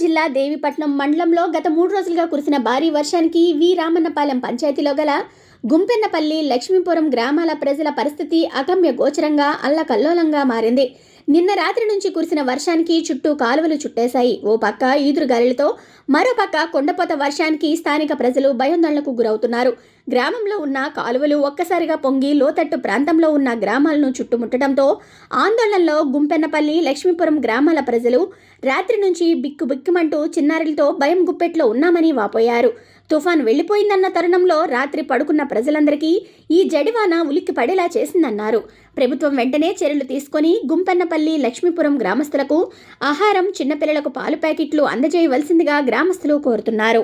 జిల్లా దేవీపట్నం మండలంలో గత 3 రోజులుగా కురిసిన భారీ వర్షానికి వి రామన్నపాలెం పంచాయతీలో గల గుంపెన్నపల్లి, లక్ష్మీపురం గ్రామాల ప్రజల పరిస్థితి అగమ్య గోచరంగా అల్లకల్లోలంగా మారింది. నిన్న రాత్రి నుంచి కురిసిన వర్షానికి చుట్టూ కాలువలు చుట్టేశాయి. ఓ పక్క ఈదురుగాలులతో, మరోపక్క కొండపోత వర్షానికి స్థానిక ప్రజలు భయాందోళనకు గురవుతున్నారు. గ్రామంలో ఉన్న కాలువలు ఒక్కసారిగా పొంగి లోతట్టు ప్రాంతంలో ఉన్న గ్రామాలను చుట్టుముట్టడంతో ఆందోళనలో గుంపెన్నపల్లి, లక్ష్మీపురం గ్రామాల ప్రజలు రాత్రి నుంచి బిక్కుబిక్కుమంటూ చిన్నారులతో భయం గుప్పెట్లో ఉన్నామని వాపోయారు. తుఫాన్ వెళ్లిపోయిందన్న తరుణంలో రాత్రి పడుకున్న ప్రజలందరికీ ఈ జడివాన ఉలిక్కి పడేలా చేసిందన్నారు. ప్రభుత్వం వెంటనే చర్యలు తీసుకొని గుంపెన్నపల్లి, లక్ష్మీపురం గ్రామస్తులకు ఆహారం, చిన్నపిల్లలకు పాలు ప్యాకెట్లు అందజేయవలసిందిగా గ్రామస్తులు కోరుతున్నారు.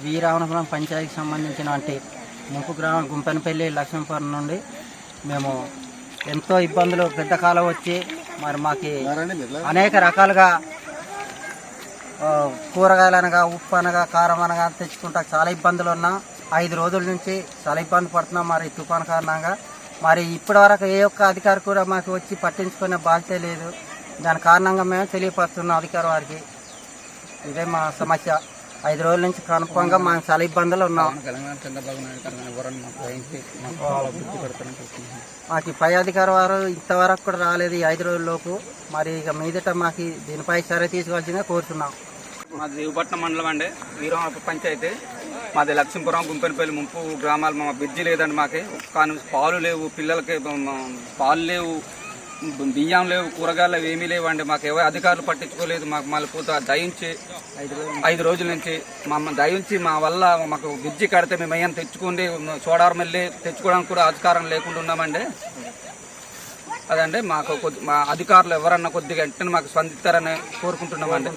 వి రామన్నపాలెం పంచాయతీకి సంబంధించినటువంటి ముంపు గ్రామం గుంపెనపల్లి, లక్ష్మీపురం నుండి మేము ఎంతో ఇబ్బందులు, పెద్ద కాలం వచ్చి మరి మాకు అనేక రకాలుగా కూరగాయలు అనగా, ఉప్పు అనగా, కారం అనగా తెచ్చుకుంటా చాలా ఇబ్బందులు ఉన్నాం. 5 రోజుల నుంచి చాలా ఇబ్బంది పడుతున్నాం మరి తుఫాను కారణంగా. మరి ఇప్పటి వరకు ఏ ఒక్క అధికారి కూడా మాకు వచ్చి పట్టించుకునే బాధ్యత లేదు. దాని కారణంగా మేము తెలియపరుస్తున్నాం అధికారి వారికి. ఇదే మా సమస్య. 5 రోజుల నుంచి కన్ఫర్మ్గా మేము చాలా ఇబ్బందులు ఉన్నాం. మాకు పై అధికారి వారు ఇంతవరకు కూడా రాలేదు ఈ 5 రోజుల్లోపు. మరి ఇక మీదట మాకు దీనిపై చర్య తీసుకోవాల్సిందిగా కోరుతున్నాం. మాది దేవీపట్నం మండలం అండి, వీరవరం పంచాయతీ. మాది లక్ష్మీపురం, గుంపెనపల్లి ముంపు గ్రామాలు. మా బ్రిడ్జి లేదండి మాకు. కానీ పాలు లేవు, పిల్లలకి పాలు లేవు, బియ్యం లేవు, కూరగాయలు ఏమీ లేవండి. మాకు ఎవరు అధికారులు పట్టించుకోలేదు. మాకు మళ్ళీ పూత దయించి 5 రోజుల నుంచి దయించి మా వల్ల మాకు బ్రిడ్జి కడితే మేము ఏమైనా తెచ్చుకోండి, చోడారం వెళ్ళి తెచ్చుకోవడానికి కూడా అధికారం లేకుండా ఉన్నామండి. అదండి మాకు మా అధికారులు ఎవరన్నా కొద్దిగా వెంటనే మాకు స్పందిస్తారని కోరుకుంటున్నామండి.